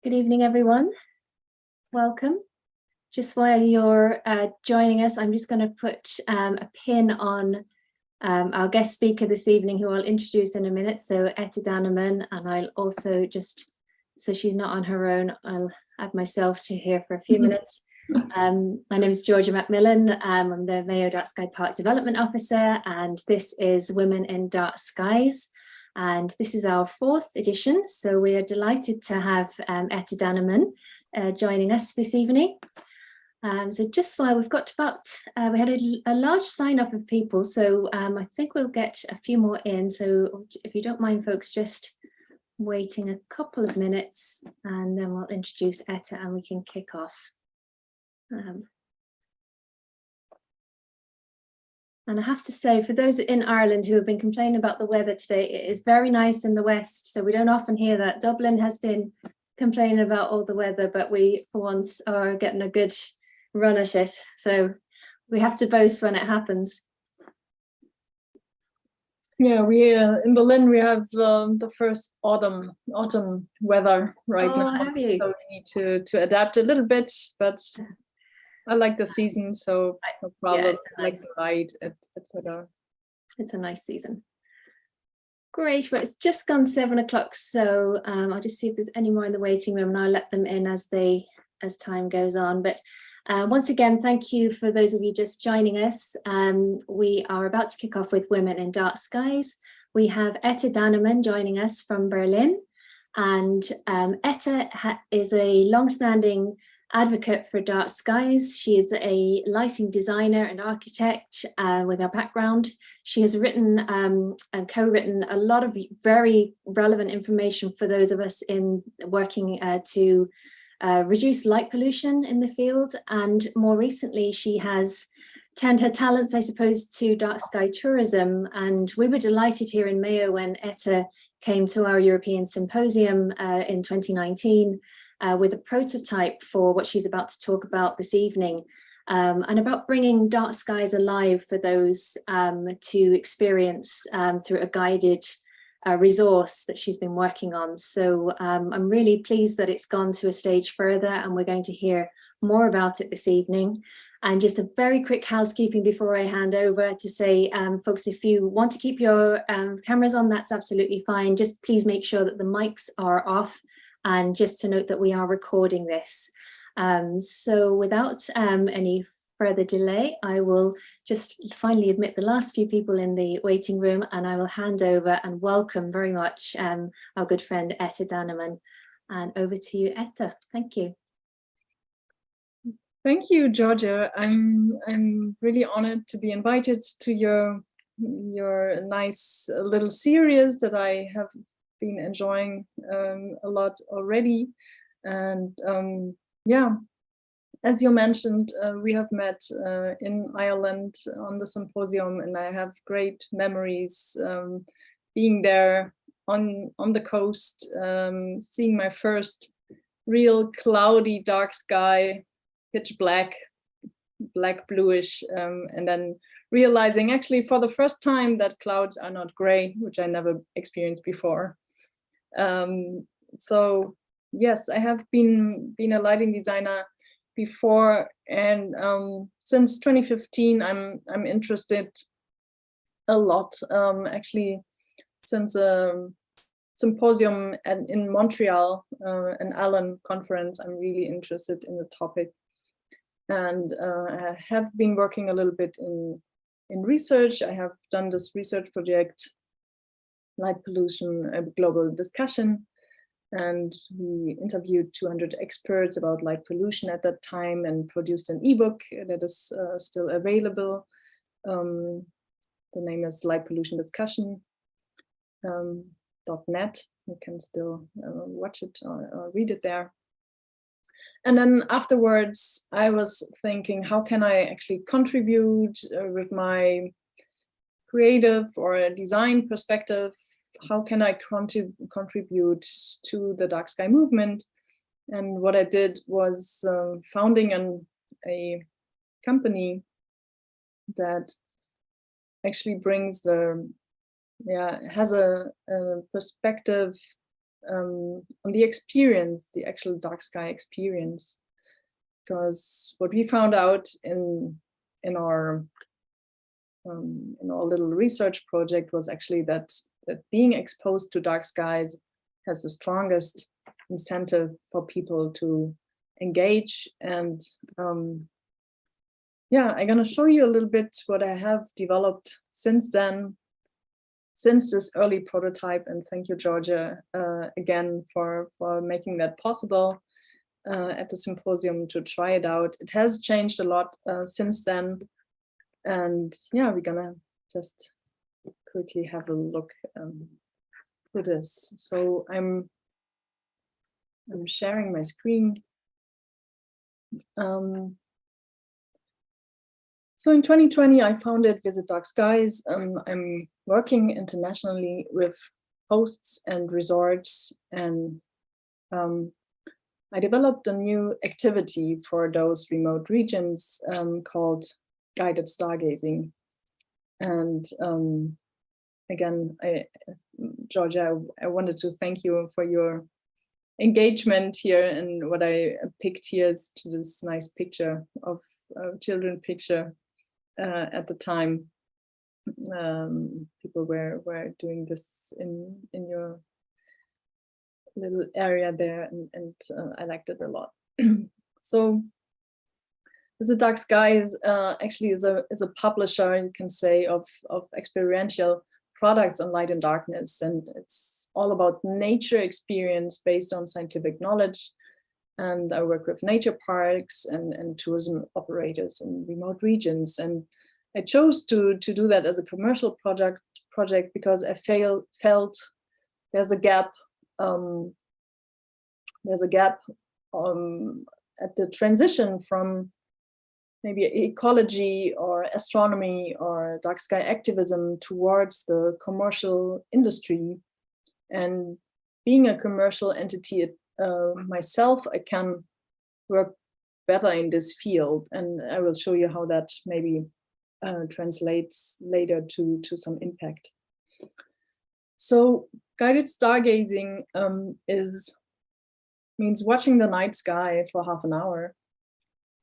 Good evening, everyone. Welcome. Just while you're joining us, I'm just going to put a pin on our guest speaker this evening, who I'll introduce in a minute. So Etta Dannemann, and I'll also just, so she's not on her own, I'll add myself to here for a few minutes. My name is Georgia Macmillan. I'm the Mayo Dark Sky Park Development Officer, and this is Women in Dark Skies. And this is our 4th edition, so we are delighted to have Etta Dannemann joining us this evening. So just while we've got about, we had a large sign off of people, so I think we'll get a few more in. So if you don't mind, folks, just waiting a couple of minutes, and then we'll introduce Etta and we can kick off. And I have to say, for those in Ireland who have been complaining about the weather today, it is very nice in the west, so we don't often hear that. Dublin has been complaining about all the weather, but we for once are getting a good run at it, so we have to boast when it happens. Yeah, we in Berlin we have the first autumn weather right now. Have you? So we need to adapt a little bit, but I like the season, so no problem. Yeah, like the light, etc. It's a nice season. Great. Well, it's just gone 7 o'clock, so I'll just see if there's any more in the waiting room, and I'll let them in as time goes on. But once again, thank you for those of you just joining us. We are about to kick off with Women in Dark Skies. We have Etta Dannemann joining us from Berlin, and Etta is a long-standing advocate for dark skies. She is a lighting designer and architect with her background. She has written and co-written a lot of very relevant information for those of us in working to reduce light pollution in the field. And more recently, she has turned her talents, I suppose, to dark sky tourism. And we were delighted here in Mayo when Etta came to our European Symposium in 2019 with a prototype for what she's about to talk about this evening, and about bringing dark skies alive for those to experience through a guided resource that she's been working on. So I'm really pleased that it's gone to a stage further, and we're going to hear more about it this evening. And just a very quick housekeeping before I hand over to say, folks, if you want to keep your cameras on, that's absolutely fine. Just please make sure that the mics are off. And just to note that we are recording this. So without any further delay, I will just finally admit the last few people in the waiting room, and I will hand over and welcome very much our good friend Etta Dannemann. And over to you, Etta. Thank you. Thank you, Georgia. I'm really honored to be invited to your nice little series that I have been enjoying a lot already. And yeah, as you mentioned, we have met in Ireland on the symposium, and I have great memories being there on the coast, seeing my first real cloudy dark sky, pitch black bluish, and then realizing actually for the first time that clouds are not gray, which I never experienced before. So yes, I have been a lighting designer before, and since 2015 I'm interested a lot, actually since a symposium in Montreal, an Allen conference. I'm really interested in the topic, and I have been working a little bit in research. I have done this research project, Light Pollution, a Global Discussion, and we interviewed 200 experts about light pollution at that time and produced an ebook that is still available. The name is Light Pollution Discussion .net. You can still watch it or read it there. And then afterwards, I was thinking, how can I actually contribute with my creative or design perspective? How can I contribute to the dark sky movement? And what I did was founding a company that actually brings has a perspective on the experience, the actual dark sky experience. Because what we found out in our little research project was actually that being exposed to dark skies has the strongest incentive for people to engage. And yeah, I'm gonna show you a little bit what I have developed since then, since this early prototype. And thank you, Georgia, again for making that possible at the symposium to try it out. It has changed a lot since then. And yeah, we're gonna just quickly have a look for this. So I'm sharing my screen. So in 2020, I founded VISIT Dark Skies. I'm working internationally with hosts and resorts, and I developed a new activity for those remote regions called Guided Stargazing. And again, Georgia, I wanted to thank you for your engagement here, and what I picked here is this nice picture of children picture at the time. People were doing this in your little area there, and I liked it a lot. So VISIT Dark Skies actually is a publisher, you can say, of experiential products on light and darkness, and it's all about nature experience based on scientific knowledge. And I work with nature parks and tourism operators in remote regions. And I chose to do that as a commercial project because I felt there's a gap. There's a gap at the transition from maybe ecology or astronomy or dark sky activism towards the commercial industry. And being a commercial entity myself, I can work better in this field, and I will show you how that maybe translates later to some impact. So guided stargazing means watching the night sky for half an hour.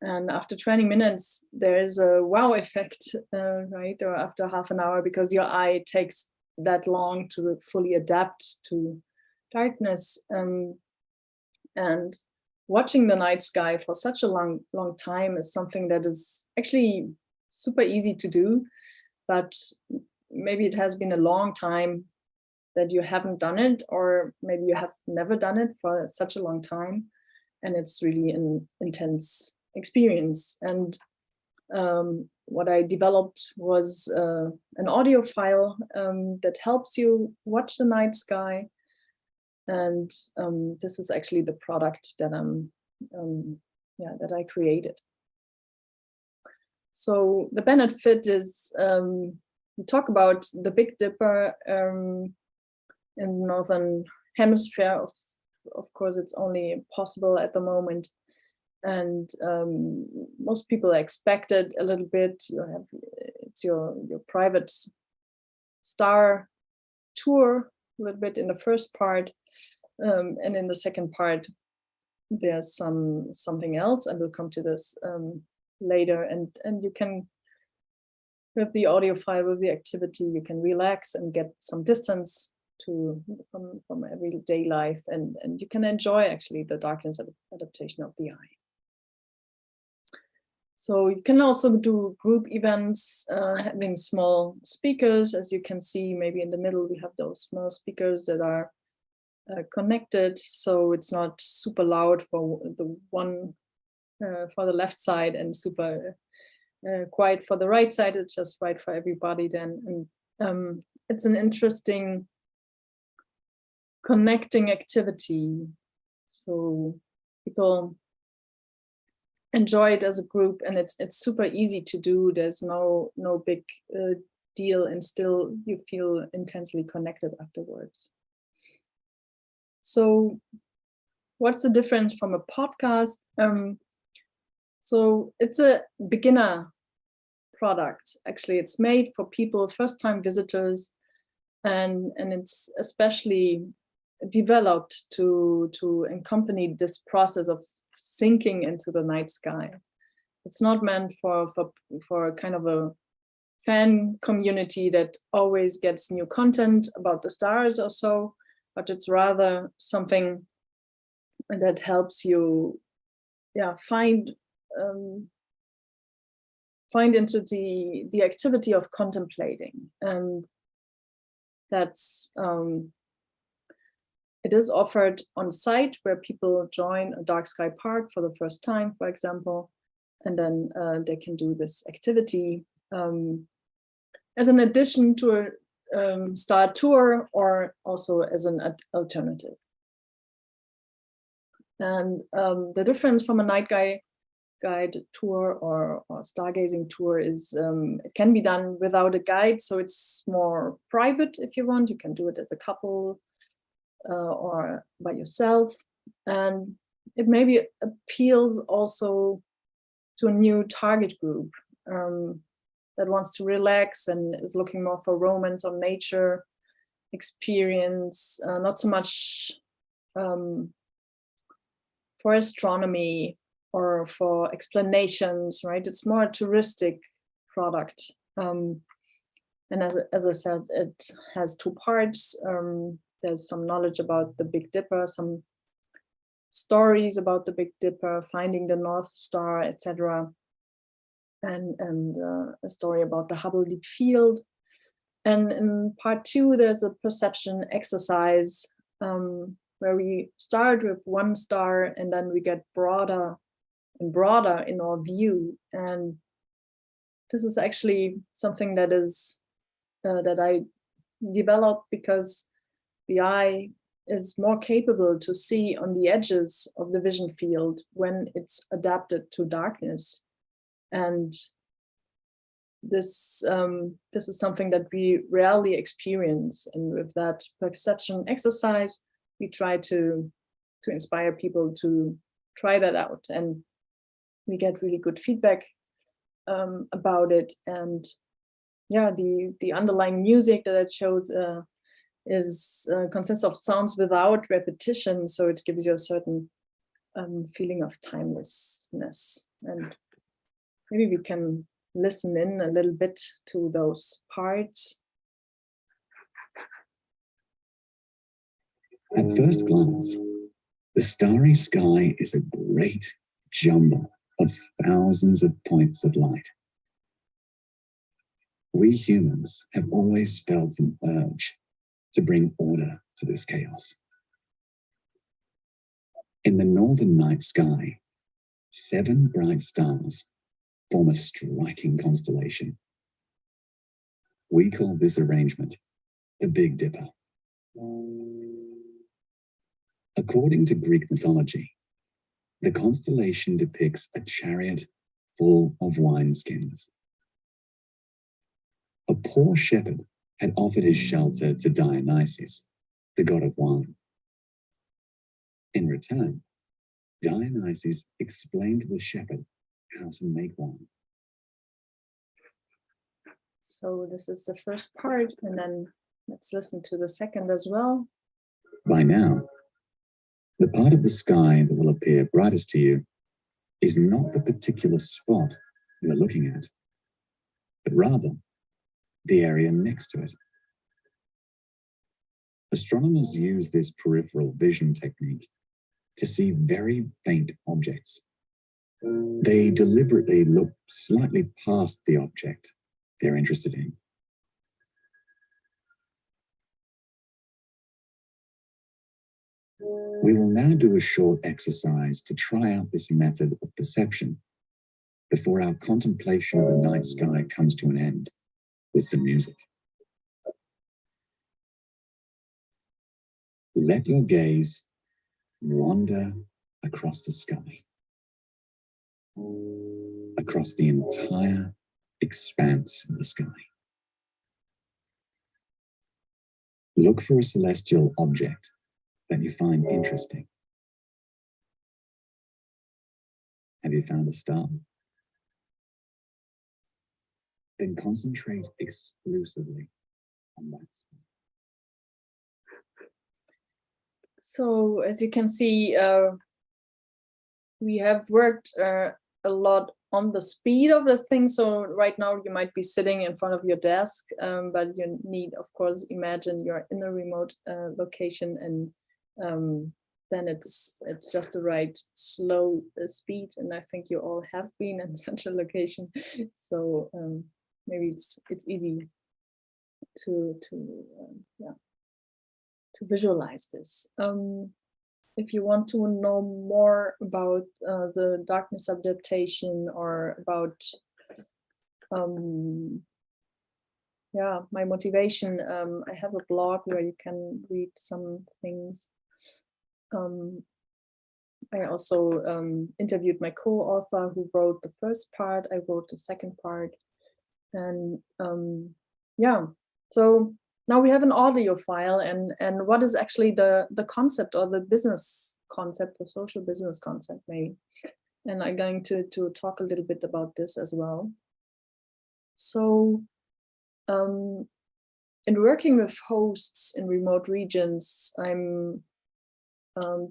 And after 20 minutes, there's a wow effect, right? Or after half an hour, because your eye takes that long to fully adapt to darkness. And watching the night sky for such a long time is something that is actually super easy to do, but maybe it has been a long time that you haven't done it, or maybe you have never done it for such a long time, and it's really an intense experience. And what I developed was an audio file that helps you watch the night sky. And this is actually the product that that I created. So the benefit is we talk about the Big Dipper in the Northern Hemisphere. Of course, it's only possible at the moment. And most people expect it a little bit. It's your private star tour a little bit in the first part, and in the second part there's something else. I will come to this later, and you can, with the audio file, with the activity, you can relax and get some distance from everyday life, and you can enjoy actually the darkness adaptation of the eye. So you can also do group events, having small speakers. As you can see, maybe in the middle, we have those small speakers that are connected. So it's not super loud for the one, for the left side, and super quiet for the right side. It's just right for everybody then. And it's an interesting connecting activity. So people enjoy it as a group, and it's super easy to do. There's no big deal, and still you feel intensely connected afterwards. So what's the difference from a podcast? So it's a beginner product. Actually, it's made for people, first-time visitors, and it's especially developed to accompany this process of sinking into the night sky. It's not meant for kind of a fan community that always gets new content about the stars or so, but it's rather something that helps you, find into the activity of contemplating. And that's it is offered on site, where people join a dark sky park for the first time, for example, and then they can do this activity as an addition to a star tour, or also as an alternative. And the difference from a night guide tour or stargazing tour is it can be done without a guide, so it's more private if you want. You can do it as a couple or by yourself, and it maybe appeals also to a new target group that wants to relax and is looking more for romance or nature experience, not so much for astronomy or for explanations, right? It's more a touristic product. And as I said, it has two parts. There's some knowledge about the Big Dipper, some stories about the Big Dipper, finding the North Star, etc. And a story about the Hubble Deep Field. And in part two, there's a perception exercise where we start with one star and then we get broader and broader in our view. And this is actually something that is that I developed because the eye is more capable to see on the edges of the vision field when it's adapted to darkness. And this is something that we rarely experience. And with that perception exercise, we try to inspire people to try that out. And we get really good feedback about it. And yeah, the underlying music that it shows consists of sounds without repetition. So it gives you a certain feeling of timelessness. And maybe we can listen in a little bit to those parts. At first glance, the starry sky is a great jumble of thousands of points of light. We humans have always felt an urge to bring order to this chaos. In the northern night sky, 7 bright stars form a striking constellation. We call this arrangement the Big Dipper. According to Greek mythology, the constellation depicts a chariot full of wineskins. A poor shepherd had offered his shelter to Dionysus, the god of wine. In return, Dionysus explained to the shepherd how to make wine. So this is the first part, and then let's listen to the second as well. By now, the part of the sky that will appear brightest to you is not the particular spot you are looking at, but rather the area next to it. Astronomers use this peripheral vision technique to see very faint objects. They deliberately look slightly past the object they're interested in. We will now do a short exercise to try out this method of perception before our contemplation of the night sky comes to an end with some music. Let your gaze wander across the sky, across the entire expanse of the sky. Look for a celestial object that you find interesting. Have you found a star? Then concentrate exclusively on that star. So as you can see, we have worked a lot on the speed of the thing. So right now you might be sitting in front of your desk, but you need, of course, imagine you're in a remote location, and then it's just the right slow speed. And I think you all have been in such a location, so maybe it's easy to visualize this. If you want to know more about the darkness adaptation, or about my motivation, I have a blog where you can read some things. I also interviewed my co-author who wrote the first part. I wrote the second part, and so now we have an audio file, and what is actually the concept, or the business concept, the social business concept maybe. And I'm going to talk a little bit about this as well. So in working with hosts in remote regions, the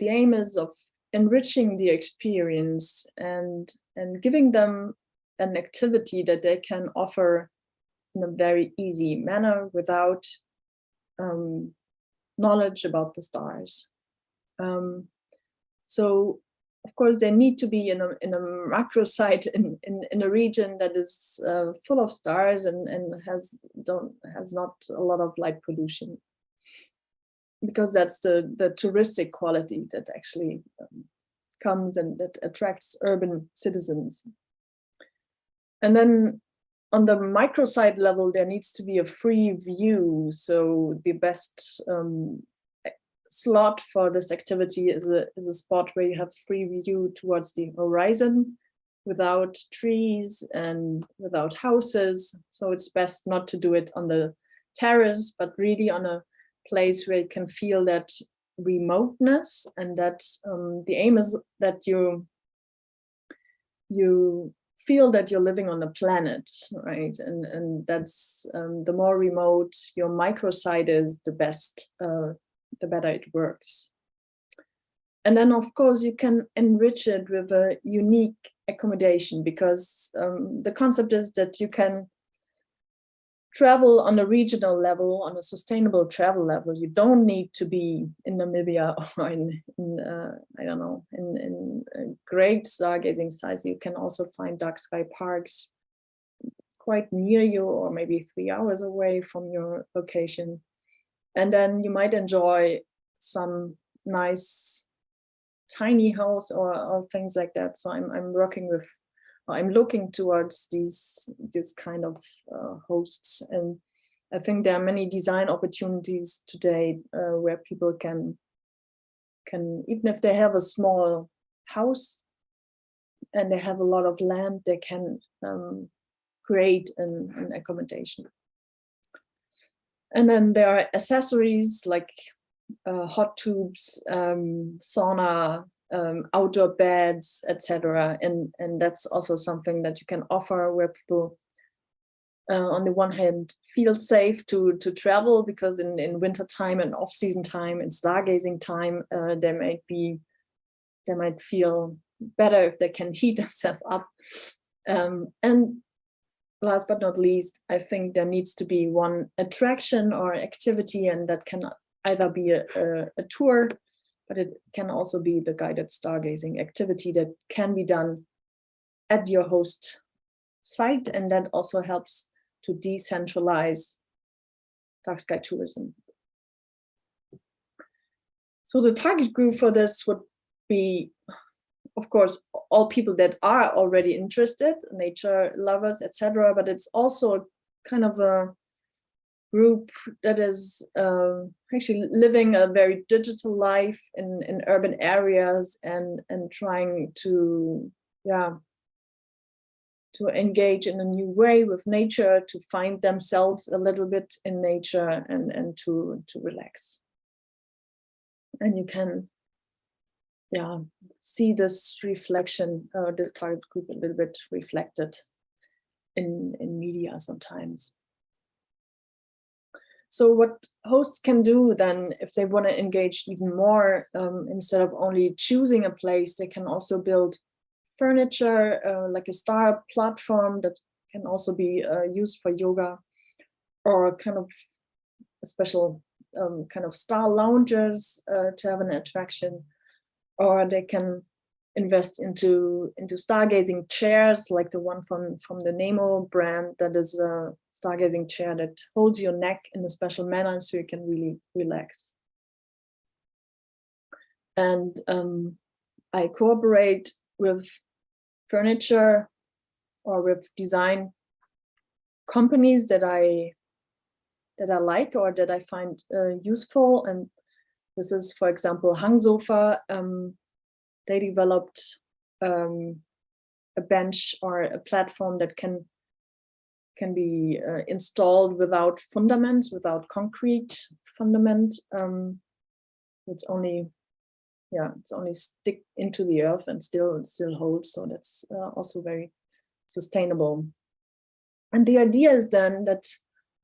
aim is of enriching the experience and giving them an activity that they can offer in a very easy manner without knowledge about the stars. So of course they need to be in a macro site in a region that is full of stars and has not a lot of light pollution, because that's the touristic quality that actually comes and that attracts urban citizens. And then on the microsite level, there needs to be a free view. So the best slot for this activity is a spot where you have free view towards the horizon, without trees and without houses. So it's best not to do it on the terrace, but really on a place where you can feel that remoteness, and that the aim is that you feel that you're living on a planet, right? And that's the more remote your microsite is, the better it works. And then of course you can enrich it with a unique accommodation, because the concept is that you can travel on a regional level, on a sustainable travel level. You don't need to be in Namibia or in I don't know, in great stargazing sites. You can also find dark sky parks quite near you, or maybe 3 hours away from your location. And then you might enjoy some nice tiny house or things like that. So I'm looking towards this kind of hosts, and I think there are many design opportunities today where people can, even if they have a small house and they have a lot of land, they can create an accommodation. And then there are accessories like hot tubes, sauna, outdoor beds, etc. And that's also something that you can offer, where people on the one hand feel safe to travel, because in winter time and off-season time and stargazing time, they might feel better if they can heat themselves up. And last but not least, I think there needs to be one attraction or activity, and that can either be a tour, but it can also be the guided stargazing activity that can be done at your host site, and that also helps to decentralize dark sky tourism. So the target group for this would be, of course, all people that are already interested, nature lovers, etc. But it's also kind of a group that is actually living a very digital life in urban areas, and trying to engage in a new way with nature, to find themselves a little bit in nature, and to relax. And you can see this reflection, this target group a little bit reflected in media sometimes. So what hosts can do then, if they want to engage even more, instead of only choosing a place, they can also build furniture, like a star platform that can also be used for yoga, or kind of a special kind of star lounges to have an attraction, or they can invest into stargazing chairs, like the one from the Nemo brand, that is a stargazing chair that holds your neck in a special manner so you can really relax. And I cooperate with furniture or with design companies that I like or that I find useful. And this is, for example, Hang Sofa. They developed a bench or a platform that can be installed without fundaments, without concrete fundament. It's only stick into the earth and still holds. So that's also very sustainable. And the idea is then that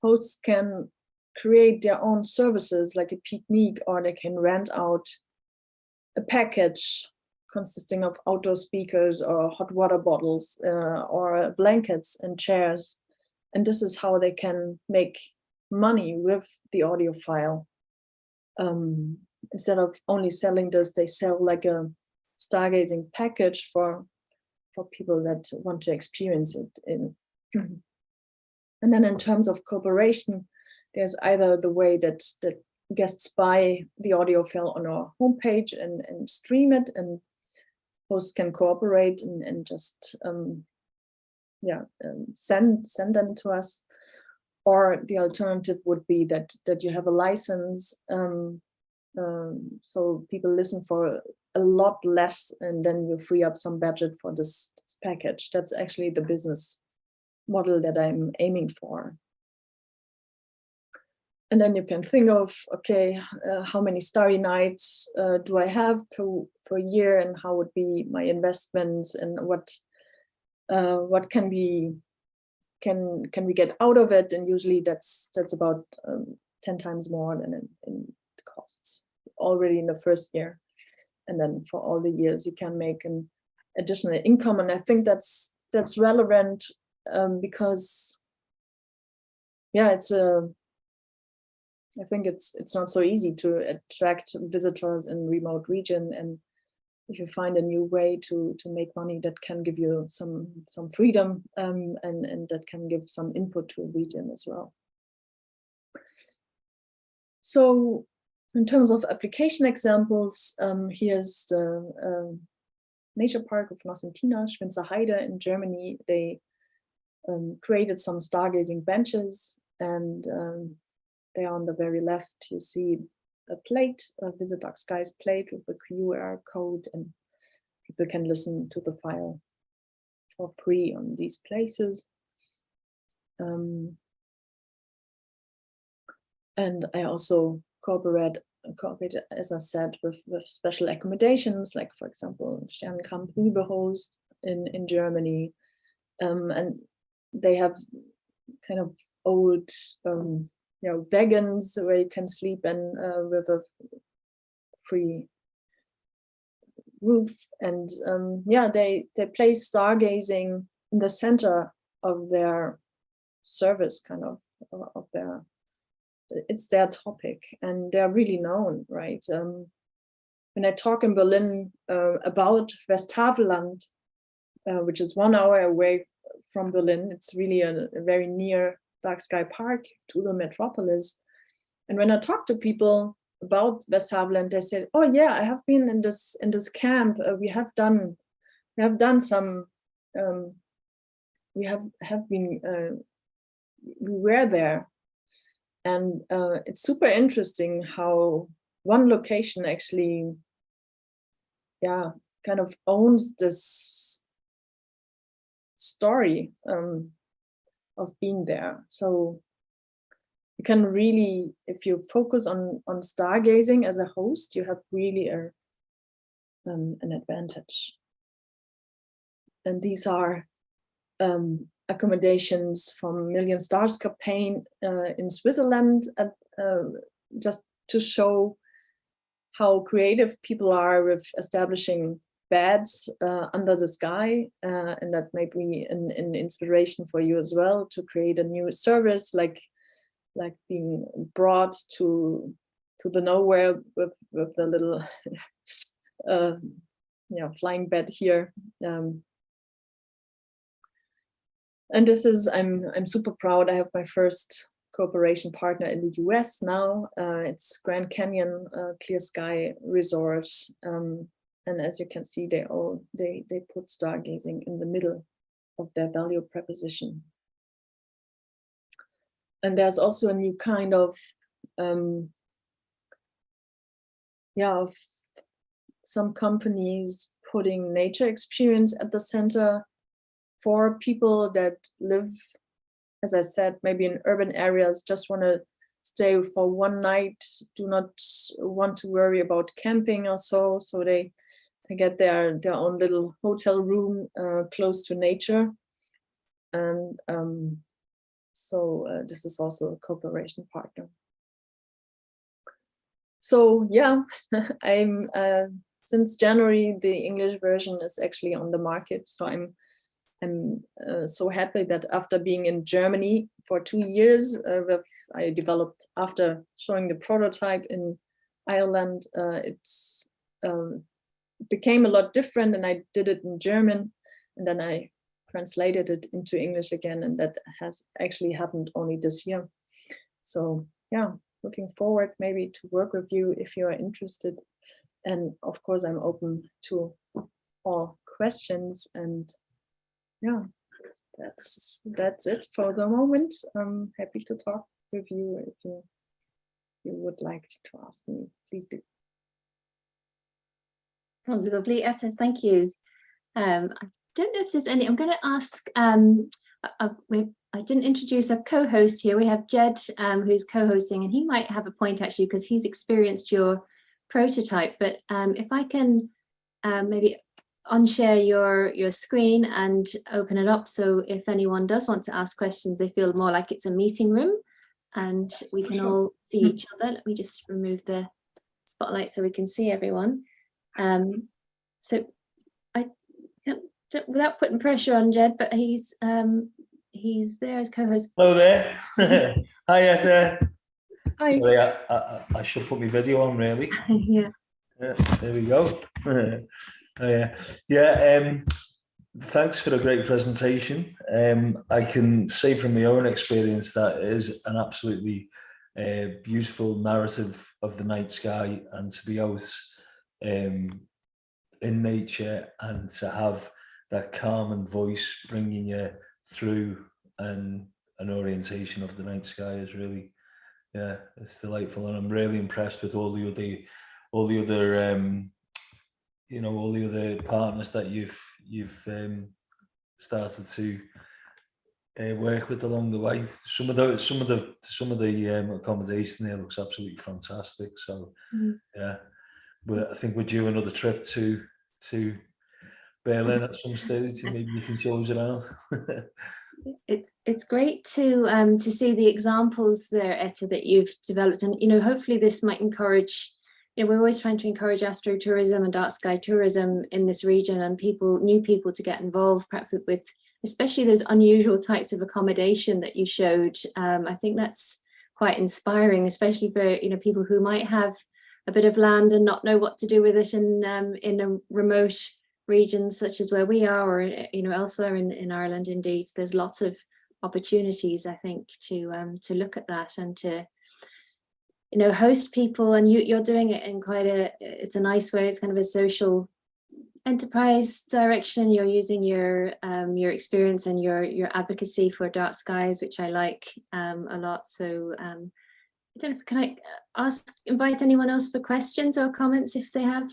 hosts can create their own services, like a picnic, or they can rent out a package consisting of outdoor speakers or hot water bottles or blankets and chairs. And this is how they can make money with the audio file. Instead of only selling this, they sell like a stargazing package for people that want to experience it. And then in terms of cooperation, there's either the way that guests buy the audio file on our homepage and stream it, and hosts can cooperate and just send them to us. Or the alternative would be that you have a license, so people listen for a lot less, and then you free up some budget for this package. That's actually the business model that I'm aiming for. And then you can think of, okay, how many starry nights do I have per year, and how would be my investments, and what can we get out of it? And usually that's about 10 times more than in costs already in the first year, and then for all the years you can make an additional income. And I think that's relevant because I think it's not so easy to attract visitors in remote region, and if you find a new way to make money that can give you some freedom and that can give some input to a region as well. So in terms of application examples, here's the nature park of Nocentina, Schwinzer Heide in Germany. They created some stargazing benches, and there on the very left, you see a plate, a VISIT Dark Skies plate with a QR code, and people can listen to the file for free on these places. And I also cooperated, as I said, with special accommodations, like, for example, Sternenkamp Rübehost in Germany. And they have kind of old wagons where you can sleep in with a free roof. And they place stargazing in the center of their service, kind of their, it's their topic, and they're really known, right? When I talk in Berlin about Westhaveland, which is 1 hour away from Berlin, it's really a very near dark sky park to the metropolis. And when I talk to people about Westhaveland, they said, "Oh yeah, I have been in this camp. We were there." And it's super interesting how one location actually, kind of owns this story of being there. So you can really, if you focus on stargazing as a host, you have really an advantage. And these are accommodations from Million Stars campaign in Switzerland, just to show how creative people are with establishing beds under the sky, and that may be an inspiration for you as well to create a new service, like being brought to the nowhere with the little flying bed here. And this is, I'm super proud. I have my first cooperation partner in the US now. It's Grand Canyon Clear Sky Resort. And as you can see, they put stargazing in the middle of their value proposition. And there's also a new kind of of some companies putting nature experience at the center for people that live, as I said, maybe in urban areas, just want to stay for one night, do not want to worry about camping or so. So they get their own little hotel room close to nature. And so this is also a cooperation partner. So yeah, I'm since January, the English version is actually on the market. So I'm so happy that after being in Germany for 2 years, I developed, after showing the prototype in Ireland, it's became a lot different, and I did it in German, and then I translated it into English again, and that has actually happened only this year. So yeah, looking forward maybe to work with you if you are interested. And of course, I'm open to all questions, and yeah, that's it for the moment. I'm happy to talk with you if you would like to ask me, please do. That was lovely, Etta, thank you. I don't know if there's any, I'm going to ask, I didn't introduce a co-host here. We have Jed, who's co-hosting, and he might have a point actually, because he's experienced your prototype. But if I can maybe unshare your screen and open it up, so if anyone does want to ask questions, they feel more like it's a meeting room and we can all see each other. Let me just remove the spotlight so we can see everyone. So I can't, without putting pressure on Jed, but he's there as co-host. Hello there. Hi, Etta. Hi. Sorry, I should put my video on, really. Yeah. There we go. Thanks for a great presentation. I can say from my own experience that it is an absolutely beautiful narrative of the night sky, and to be out in nature and to have that calm and voice bringing you through an orientation of the night sky is really, yeah, it's delightful. And I'm really impressed with all the other you know, all the other partners that you've started to work with along the way. Some of the accommodation there looks absolutely fantastic. So yeah, but I think we're due another trip to Berlin at some stage, and maybe you can show us around. It's great to see the examples there, Etta, that you've developed, and hopefully this might encourage. We're always trying to encourage astrotourism and dark sky tourism in this region, and new people to get involved, perhaps with especially those unusual types of accommodation that you showed. I think that's quite inspiring, especially for people who might have a bit of land and not know what to do with it in a remote region such as where we are, or elsewhere in Ireland. Indeed, there's lots of opportunities, I think, to look at that and to host people. And you're doing it in quite it's a nice way. It's kind of a social enterprise direction. You're using your experience and your advocacy for dark skies, which I like a lot. So I don't know if, can I invite anyone else for questions or comments if they have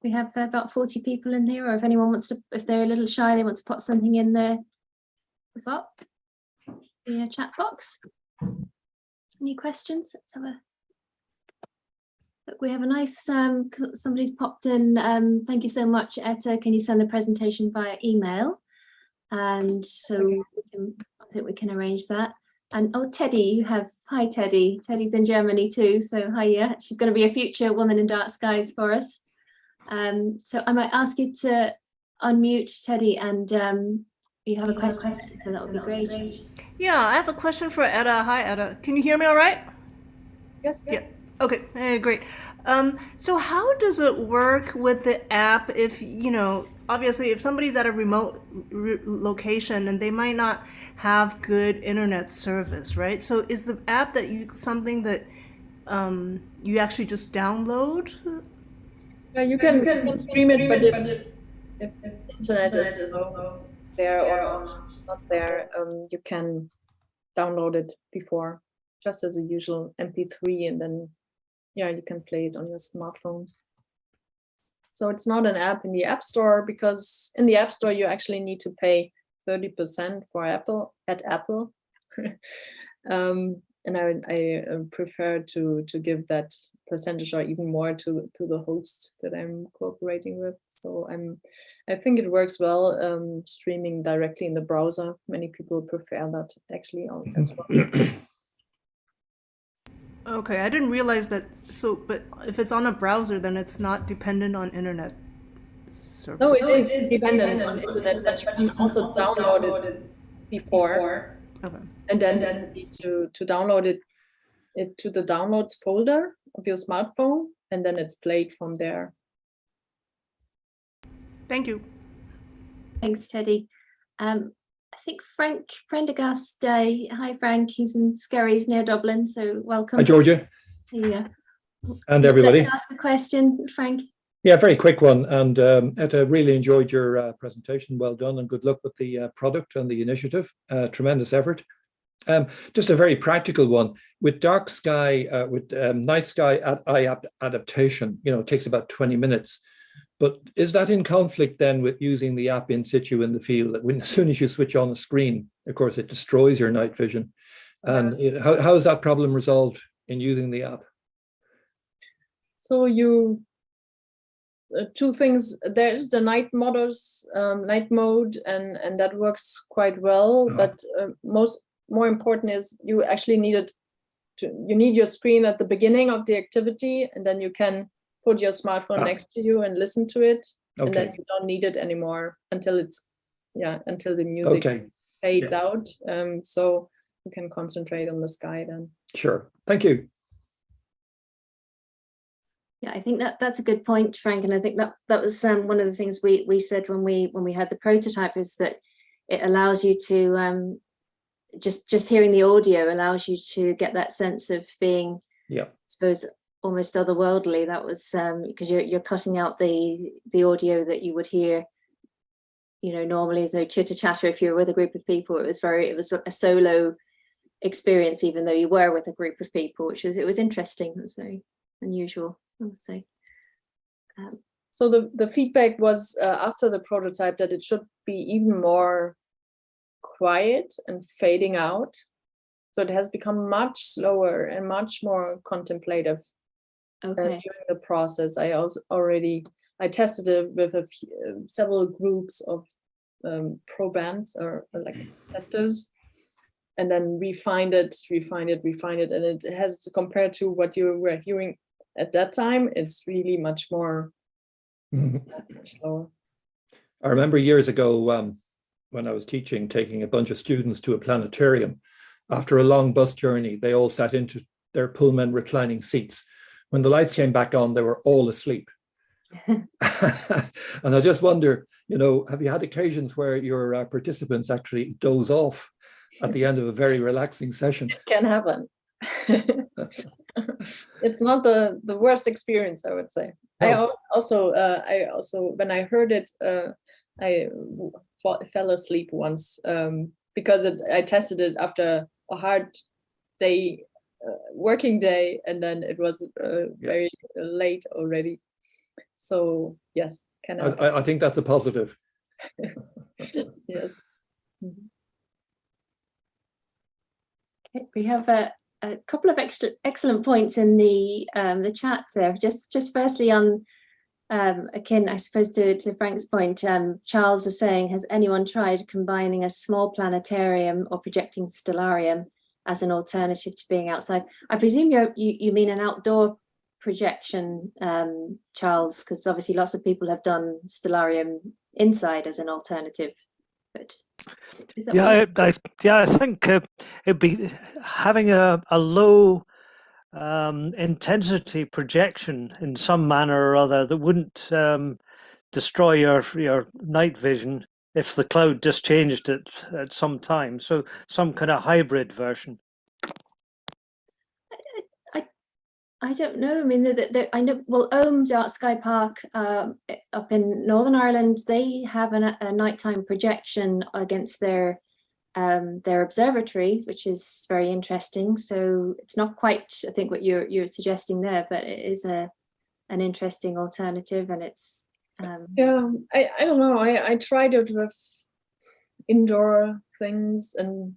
we have about 40 people in here, or if anyone wants to, if they're a little shy, they want to pop something in the chat box. Any questions? Let's have a look. We have a nice, somebody's popped in. Thank you so much, Etta. Can you send the presentation via email? and so I think we can arrange that. And oh, Teddy, hi Teddy. Teddy's in Germany too, so hiya. She's going to be a future Woman in Dark Skies for us. So I might ask you to unmute, Teddy, and you have a question, so that would be great. Yeah, I have a question for Etta. Hi, Etta. Can you hear me all right? Yes. Yeah. Okay, great. So how does it work with the app if, obviously if somebody's at a remote location and they might not have good internet service, right? So is the app something that you actually just download? Yeah, you can stream it, but if internet is there or not there, you can download it before, just as a usual MP3, and then you can play it on your smartphone. So it's not an app in the App Store, because in the App Store you actually need to pay 30% for Apple. And I prefer to give that percentage or even more to the host that I'm cooperating with. So I think it works well streaming directly in the browser. Many people prefer that actually as well. Okay, I didn't realize that. So, but if it's on a browser, then it's not dependent on internet service. No, it is dependent on internet, but you can also download it before. Okay. And then you need to download it to the downloads folder of your smartphone, and then it's played from there. Thank you. Thanks, Teddy. I think Frank Prendergast, hi Frank, he's in Skerries near Dublin, so welcome. Hi, Georgia. Yeah. And Would you everybody. like to ask a question, Frank? Yeah, very quick one. And Etta, really enjoyed your presentation. Well done, and good luck with the product and the initiative. Tremendous effort. Just a very practical one. With dark sky, with night sky adaptation, it takes about 20 minutes. But is that in conflict then with using the app in situ in the field? When as soon as you switch on the screen, of course, it destroys your night vision. And how is that problem resolved in using the app? So two things. There's the night night mode, and that works quite well. But more important is you actually need your screen at the beginning of the activity, and then you can put your smartphone next to you and listen to it, and then you don't need it anymore until the music fades out. So you can concentrate on the sky then. Sure. Thank you. Yeah, I think that's a good point, Frank, and I think that was one of the things we said when we had the prototype, is that it allows you to just hearing the audio allows you to get that sense of being, I suppose, almost otherworldly. That was because you're cutting out the audio that you would hear, normally. There's no chitter chatter if you're with a group of people. It was a solo experience, even though you were with a group of people, it was interesting. It was very unusual, I would say. So the feedback was after the prototype that it should be even more quiet and fading out. So it has become much slower and much more contemplative during the process. I tested it with several groups of probans or like testers, and then refined it, and it has, compared to what you were hearing at that time, it's really much more slower. I remember years ago when I was teaching, taking a bunch of students to a planetarium. After a long bus journey, they all sat into their Pullman reclining seats. When the lights came back on, they were all asleep. And I just wonder, have you had occasions where your participants actually doze off at the end of a very relaxing session? It can happen. It's not the worst experience, I would say. No. I also when I heard it, I fell asleep once because I tested it after a hard day, working day, and then it was very late already. So yes, can happen. I think that's a positive. Yes. Okay, we have a couple of excellent points in the chat there. Just firstly on akin, I suppose, to Frank's point. Charles is saying, has anyone tried combining a small planetarium or projecting stellarium as an alternative to being outside? I presume you mean an outdoor projection, Charles, because obviously lots of people have done stellarium inside as an alternative. But is that I think it'd be having a low intensity projection in some manner or other that wouldn't destroy your night vision if the cloud just changed it at some time. So some kind of hybrid version. I don't know. I mean, I know. Well, Ohm Dark Sky Park up in Northern Ireland, they have a nighttime projection against their observatory, which is very interesting. So it's not quite, I think, what you're suggesting there, but it is an interesting alternative, and it's. Yeah, I don't know. I tried it with indoor things, and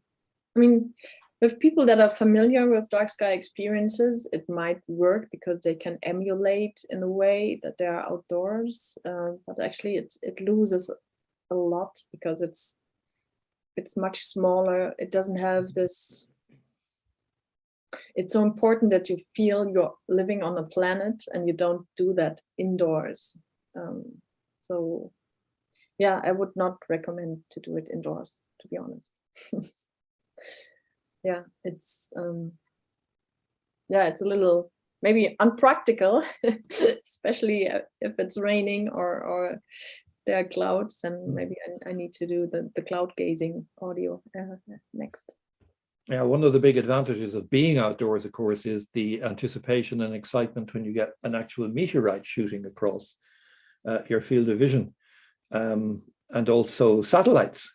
I mean, with people that are familiar with dark sky experiences, it might work because they can emulate in a way that they are outdoors. But actually, it loses a lot because it's much smaller. It doesn't have this. It's so important that you feel you're living on a planet, and you don't do that indoors. So, yeah, I would not recommend to do it indoors, to be honest. Yeah, it's a little maybe unpractical, especially if it's raining or there are clouds, and maybe I need to do the cloud gazing audio next. Yeah, one of the big advantages of being outdoors, of course, is the anticipation and excitement when you get an actual meteorite shooting across your field of vision, and also satellites,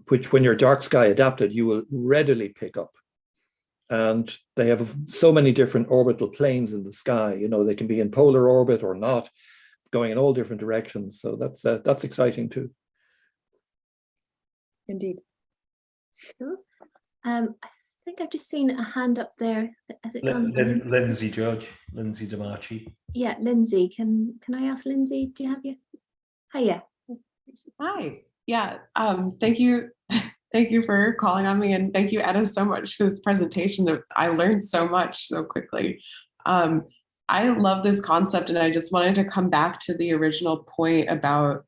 which when you're dark sky adapted, you will readily pick up. And they have so many different orbital planes in the sky. You know, they can be in polar orbit or not, going in all different directions. So that's exciting too. Indeed. Cool. I think I've just seen a hand up there. Has it gone? Lindsay DeMarchi. Yeah, Lindsay. Can I ask Lindsay? Do you have your? Hiya. Hi. Yeah. Thank you. Thank you for calling on me, and thank you, Etta, so much for this presentation. I learned so much so quickly. I love this concept, and I just wanted to come back to the original point about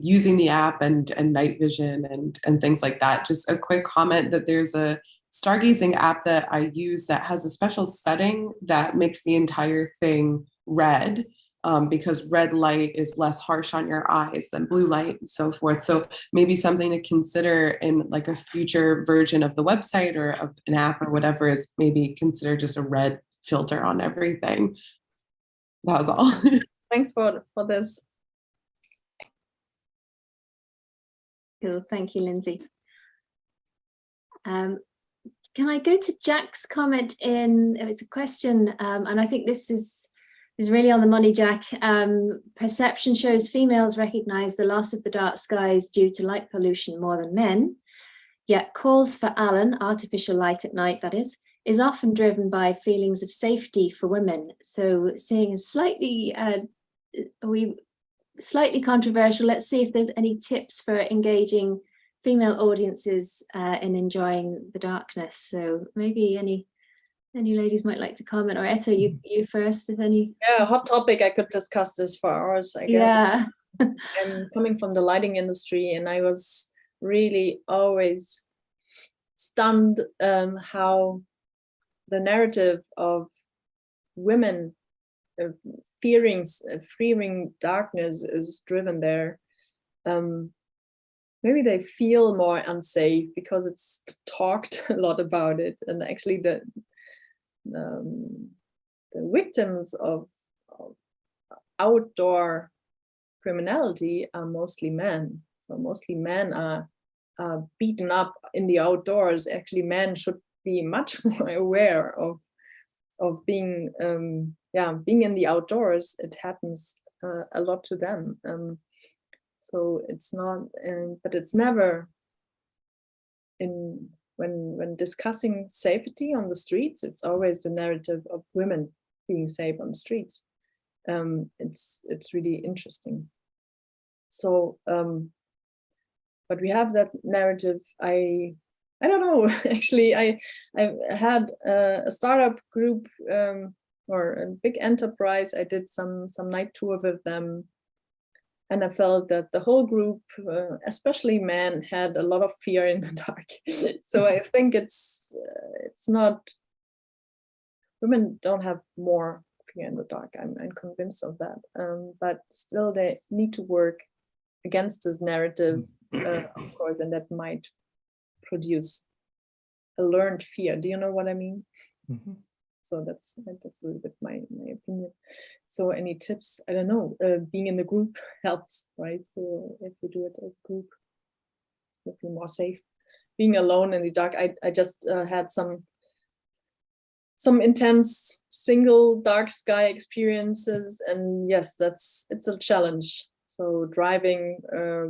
using the app and night vision and things like that. Just a quick comment that there's a stargazing app that I use that has a special setting that makes the entire thing red, because red light is less harsh on your eyes than blue light and so forth. So maybe something to consider in like a future version of the website or of an app or whatever is maybe consider just a red filter on everything. That was all. Thanks for this. Cool. Thank you, Lindsay. Can I go to Jack's comment in? It's a question, and I think this is really on the money, Jack. Perception shows females recognize the loss of the dark skies due to light pollution more than men, yet calls for Alan, artificial light at night, that is often driven by feelings of safety for women. So seeing as slightly controversial, let's see if there's any tips for engaging female audiences in enjoying the darkness. So maybe any ladies might like to comment, or Etta, you first, if any. Yeah, hot topic. I could discuss this for hours, I guess. Yeah. I'm coming from the lighting industry, and I was really always stunned how the narrative of women fearing darkness is driven there. Maybe they feel more unsafe because it's talked a lot about it, and actually the victims of outdoor criminality are mostly men. So mostly men are beaten up in the outdoors. Actually, men should be much more aware of being being in the outdoors. It happens a lot to them. So it's not, but it's never when discussing safety on the streets, it's always the narrative of women being safe on the streets. it's really interesting. So, but we have that narrative. I don't know. Actually, I've had a startup group or a big enterprise. I did some night tour with them, and I felt that the whole group, especially men, had a lot of fear in the dark. So I think it's not, women don't have more fear in the dark. I'm convinced of that. But still, they need to work against this narrative, of course, and that might produce a learned fear. Do you know what I mean? Mm-hmm. So that's a little bit my opinion. So any tips? I don't know. Being in the group helps, right? So if you do it as a group, you'll feel more safe. Being alone in the dark, I just had some intense single dark sky experiences, and yes, it's a challenge. So driving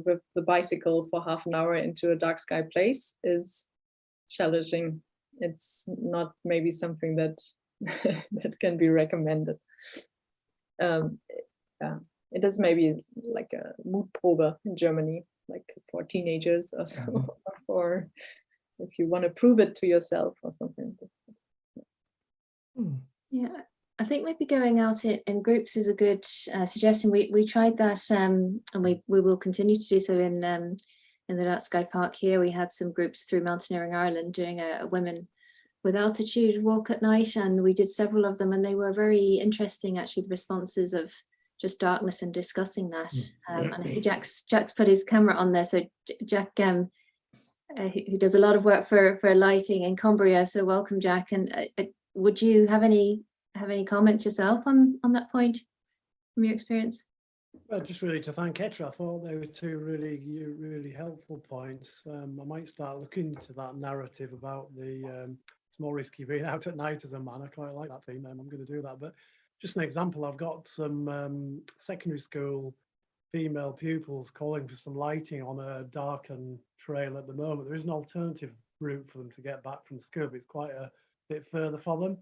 with the bicycle for half an hour into a dark sky place is challenging. It's not maybe something that that can be recommended. Yeah, it is maybe like a Mutprobe in Germany, like for teenagers or so, or if you want to prove it to yourself or something. Yeah, I think maybe going out in groups is a good suggestion. We tried that, and we will continue to do so in the Dark Sky Park here. We had some groups through Mountaineering Ireland doing a women with altitude walk at night, and we did several of them, and they were very interesting, actually, the responses of just darkness and discussing that. And I think Jack's put his camera on there, so Jack, who does a lot of work for lighting in Cumbria, so welcome, Jack. And would you have any comments yourself on that point from your experience? Well, just really to thank Etta. I thought they were two really helpful points. I might start looking into that narrative about the it's more risky being out at night as a man. I quite like that theme, and I'm going to do that. But just an example, I've got some secondary school female pupils calling for some lighting on a darkened trail at the moment. There is an alternative route for them to get back from school, but it's quite a bit further for them.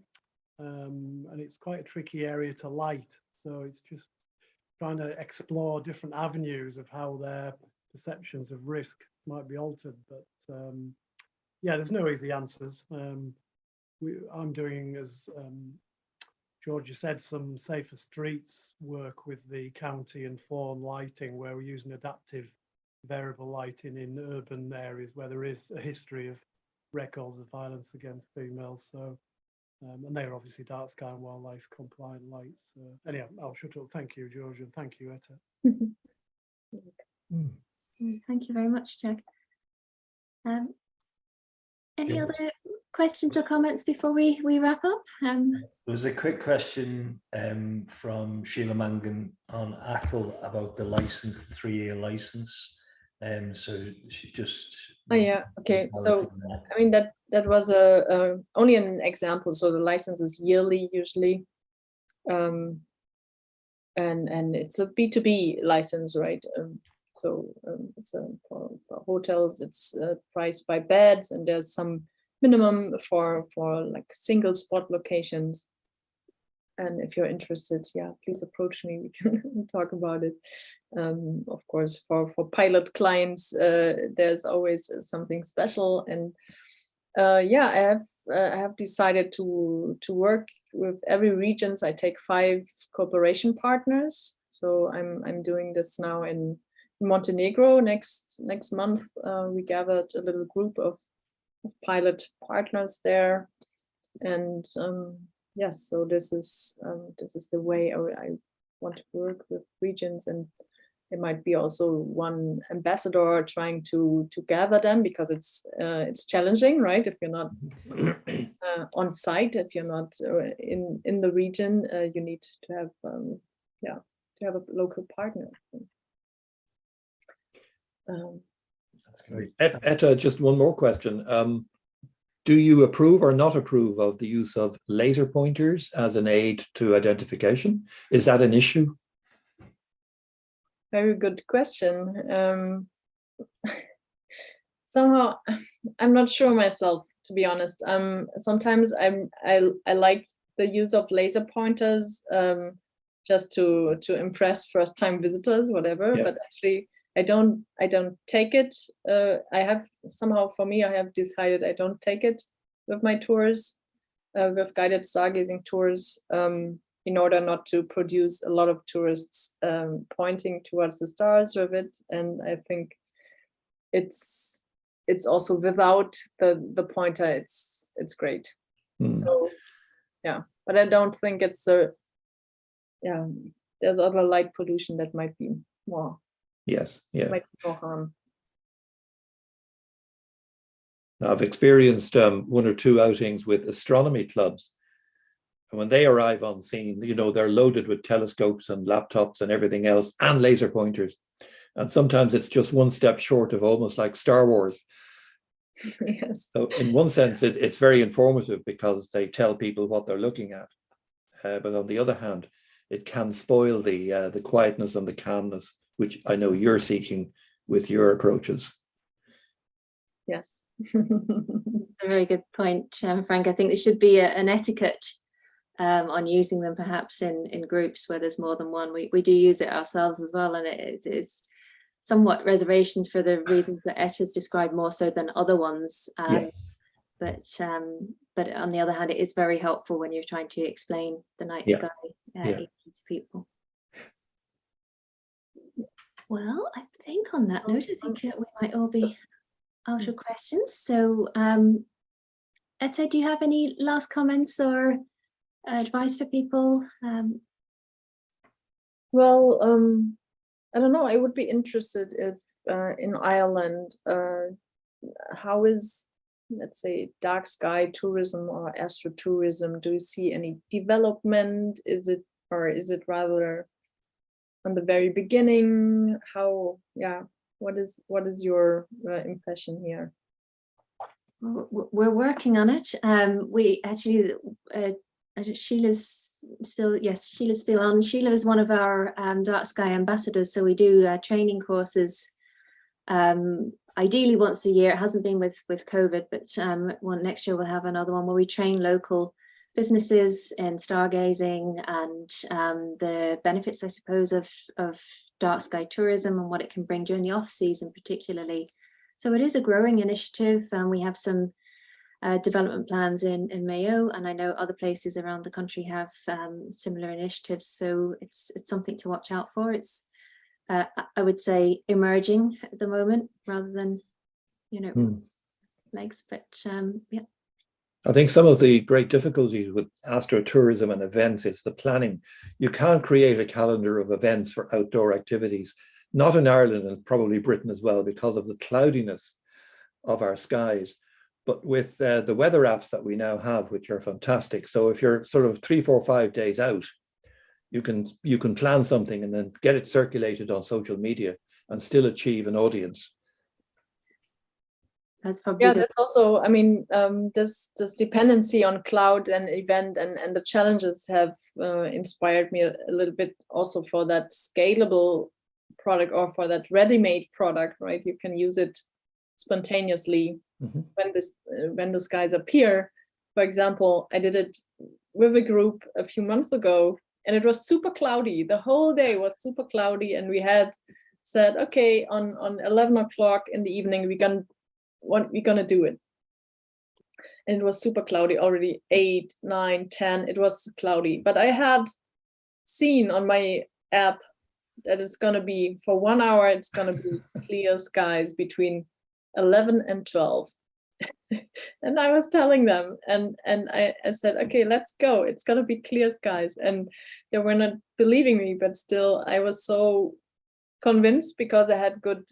And it's quite a tricky area to light. So it's just trying to explore different avenues of how their perceptions of risk might be altered. But yeah, there's no easy answers. I'm doing, as Georgia said, some safer streets work with the county and Fawn lighting, where we're using adaptive variable lighting in urban areas where there is a history of records of violence against females. So, and they're obviously dark sky and wildlife compliant lights. Anyhow, I'll shut up. Thank you, Georgia, and thank you, Etta. Thank you very much, Jack. Any other questions or comments before we wrap up? There was a quick question from Sheila Mangan on ACL about the license, the 3-year license. So she just. Oh yeah. Okay. So I mean that was only an example. So the license is yearly usually, and it's a B2B license, right? So it's for hotels. It's priced by beds, and there's some minimum for like single spot locations. And if you're interested, yeah, please approach me. We can talk about it. Of course, for pilot clients, there's always something special. And yeah, I have decided to work with every regions. I take 5 cooperation partners. So I'm doing this now in Montenegro. Next month, we gathered a little group of pilot partners there, and yes, so this is the way I want to work with regions, and it might be also one ambassador trying to gather them, because it's challenging, right? If you're not on site, if you're not in the region, you need to have to have a local partner. That's great. Etta, just one more question. Do you approve or not approve of the use of laser pointers as an aid to identification? Is that an issue? Very good question. Somehow, I'm not sure myself, to be honest. Sometimes I like the use of laser pointers just to impress first time visitors, whatever. Yeah. But actually, I don't take it. I have somehow, for me, I have decided I don't take it with my tours, with guided stargazing tours, in order not to produce a lot of tourists pointing towards the stars with it. And I think it's also without the pointer, it's great. So yeah, but I don't think it's there's other light pollution that might be more. Yes, yeah. Might be more harm. I've experienced one or two outings with astronomy clubs. And when they arrive on scene, you know, they're loaded with telescopes and laptops and everything else and laser pointers. And sometimes it's just one step short of almost like Star Wars. Yes. So in one sense, it's very informative because they tell people what they're looking at. But on the other hand, it can spoil the quietness and the calmness, which I know you're seeking with your approaches. Yes. A very good point, Frank. I think there should be an etiquette on using them perhaps in groups where there's more than one. We do use it ourselves as well, and it is somewhat reservations for the reasons that Etta's described more so than other ones. But on the other hand, it is very helpful when you're trying to explain the night sky to people. Well, I think on that note, I think we might all be out of questions. So Etta, do you have any last comments or advice for people? Well, I don't know. I would be interested if in Ireland, how is, let's say, dark sky tourism or astrotourism? Do you see any development? Is it rather on the very beginning? How? Yeah. What is your impression here? We're working on it. We actually, Sheila's still on. Sheila is one of our dark sky ambassadors, so we do training courses ideally once a year. It hasn't been with COVID, but next year we'll have another one where we train local businesses in stargazing and the benefits, I suppose, of dark sky tourism and what it can bring during the off season particularly. So it is a growing initiative, and we have some development plans in Mayo, and I know other places around the country have similar initiatives, so it's something to watch out for. It's I would say emerging at the moment rather than legs, but yeah. I think some of the great difficulties with astrotourism and events is the planning. You can't create a calendar of events for outdoor activities, not in Ireland and probably Britain as well, because of the cloudiness of our skies. But with the weather apps that we now have, which are fantastic. So if you're sort of 3, 4, 5 days out, you can plan something and then get it circulated on social media and still achieve an audience. That's probably that's also, I mean, this dependency on cloud and event and the challenges have inspired me a little bit also for that scalable product or for that ready-made product, right? You can use it spontaneously when the skies appear. For example, I did it with a group a few months ago, and it was super cloudy. The whole day was super cloudy, and we had said, okay, on 11 o'clock in the evening, we're gonna do it. And it was super cloudy already, 8, 9, 10, it was cloudy. But I had seen on my app that it's gonna be, for 1 hour, it's gonna be clear skies between 11 and 12. And I was telling them, and I said, okay, let's go. It's gonna be clear skies. And they were not believing me, but still I was so convinced because I had good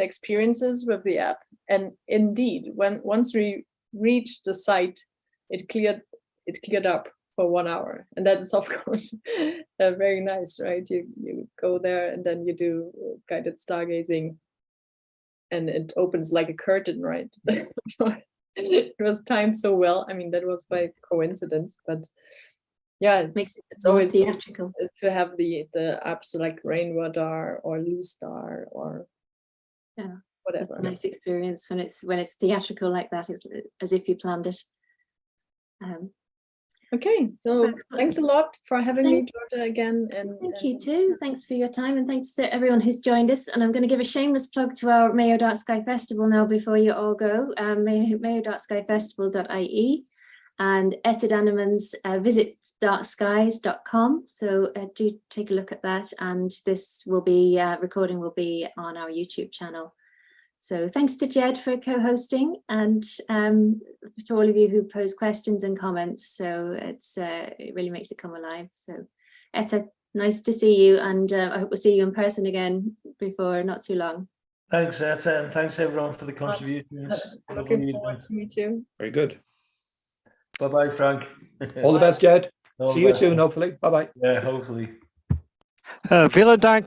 experiences with the app. And indeed, once we reached the site, it cleared up for 1 hour, and that is of course very nice, right? You go there and then you do guided stargazing, and it opens like a curtain, right? It was timed so well. I mean, that was by coincidence, but yeah, it's always theatrical to have the apps like Rain Radar or Loose Star or whatever. It's a nice experience when it's theatrical like that. It's as if you planned it. Okay, so thanks a lot for having me, Thank- Georgia, again. And Thank you too. Thanks for your time, and thanks to everyone who's joined us. And I'm going to give a shameless plug to our Mayo Dark Sky Festival now before you all go. mayodarkskyfestival.ie and Etta Dannemann's VISIT DARK SKIES.com. So do take a look at that. And this will be recording will be on our YouTube channel. So thanks to Jed for co-hosting, and to all of you who pose questions and comments. So it really makes it come alive. So Etta, nice to see you, and I hope we'll see you in person again before not too long. Thanks, Etta, and thanks everyone for the contributions. looking forward to meet you. Very good. Bye-bye, Frank. All the best, Jed. All See the you best. soon, hopefully. Bye-bye. Yeah, hopefully. Vielen Dank.